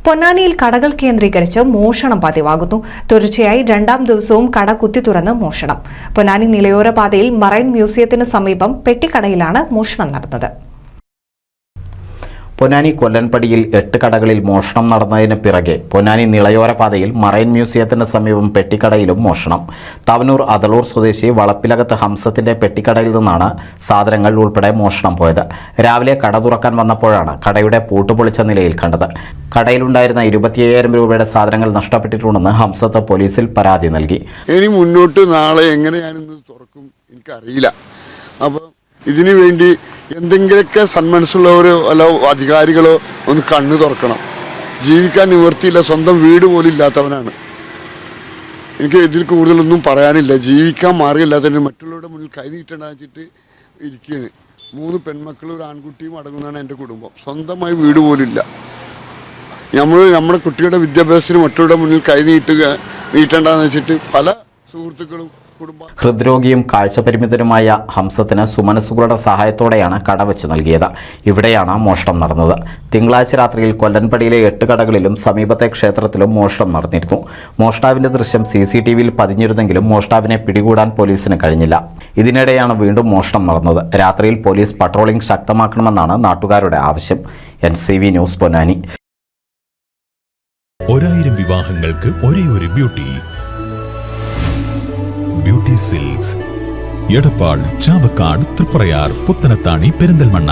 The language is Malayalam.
പൊന്നാനിയിൽ കടകൾ കേന്ദ്രീകരിച്ച് മോഷണം പതിവാകുന്നു. തുടർച്ചയായി രണ്ടാം ദിവസവും കട കുത്തിത്തുറന്ന് മോഷണം. പൊന്നാനി നിലയോര പാതയിൽ മറൈൻ മ്യൂസിയത്തിന് സമീപം പെട്ടിക്കടയിലാണ് മോഷണം നടന്നത്. പൊന്നാനി കൊല്ലൻപടിയിൽ 8 കടകളിൽ മോഷണം നടന്നതിന് പിറകെ പൊന്നാനി നിളയോര പാതയിൽ മറൈൻ മ്യൂസിയത്തിന് സമീപം പെട്ടിക്കടയിലും മോഷണം. താവനൂർ അതളൂർ സ്വദേശി വളപ്പിലകത്ത് ഹംസത്തിന്റെ പെട്ടിക്കടയിൽ നിന്നാണ് സാധനങ്ങൾ ഉൾപ്പെടെ മോഷണം പോയത്. രാവിലെ കട തുറക്കാൻ വന്നപ്പോഴാണ് കടയുടെ പൂട്ടുപൊളിച്ച നിലയിൽ കണ്ടത്. കടയിലുണ്ടായിരുന്ന 25,000 രൂപയുടെ സാധനങ്ങൾ നഷ്ടപ്പെട്ടിട്ടുണ്ടെന്ന് ഹംസത്ത് പോലീസിൽ പരാതി നൽകി. ഇനി മുന്നോട്ട് നാളെ എങ്ങനെ ഞാനിന്ന് തുറക്കും എനിക്കറിയില്ല. അപ്പോൾ ഇതിനു വേണ്ടി എന്തെങ്കിലുമൊക്കെ സന്മനസ്സുള്ളവരോ അല്ല അധികാരികളോ ഒന്ന് കണ്ണു തുറക്കണം. ജീവിക്കാൻ നിവൃത്തിയില്ല, സ്വന്തം വീട് പോലും ഇല്ലാത്തവനാണ്. എനിക്ക് ഇതിൽ കൂടുതലൊന്നും പറയാനില്ല. ജീവിക്കാൻ മാർഗമില്ലാത്തതിന് മറ്റുള്ളവരുടെ മുന്നിൽ കൈ നീട്ടണ്ടെന്ന് വെച്ചിട്ട് ഇരിക്കുകയാണ്. 3 പെൺമക്കളും ഒരു ആൺകുട്ടിയും അടങ്ങുന്നതാണ് എൻ്റെ കുടുംബം. സ്വന്തമായി വീട് പോലും ഇല്ല. നമ്മുടെ കുട്ടികളുടെ വിദ്യാഭ്യാസത്തിന് മറ്റുള്ളവരുടെ മുന്നിൽ കൈ നീട്ടണ്ടെന്ന് വെച്ചിട്ട് പല സുഹൃത്തുക്കളും ഹൃദ്രോഗിയും കാഴ്ചപരിമിതനുമായ ഹംസത്തിന് സുമനസ്സുകളുടെ സഹായത്തോടെയാണ് കട വെച്ച് നൽകിയത്. ഇവിടെയാണ് മോഷണം നടന്നത്. തിങ്കളാഴ്ച രാത്രിയിൽ കൊല്ലൻപടിയിലെ 8 കടകളിലും സമീപത്തെ ക്ഷേത്രത്തിലും മോഷണം നടന്നിരുന്നു. മോഷ്ടാവിന്റെ ദൃശ്യം CCTVയിൽ പതിഞ്ഞിരുന്നെങ്കിലും മോഷ്ടാവിനെ പിടികൂടാൻ പോലീസിന് കഴിഞ്ഞില്ല. ഇതിനിടെയാണ് വീണ്ടും മോഷണം നടന്നത്. രാത്രിയിൽ പോലീസ് പട്രോളിംഗ് ശക്തമാക്കണമെന്നാണ് നാട്ടുകാരുടെ ആവശ്യം. NCV news Ponnani. 1000 വിവാഹങ്ങൾക്ക് ഒരേ ഒരു ബ്യൂട്ടി സിൽക്സ്, എടപ്പാൾ, ചാവക്കാട്, തൃപ്രയാർ, പുത്തനത്താണി, പെരിന്തൽമണ്ണ.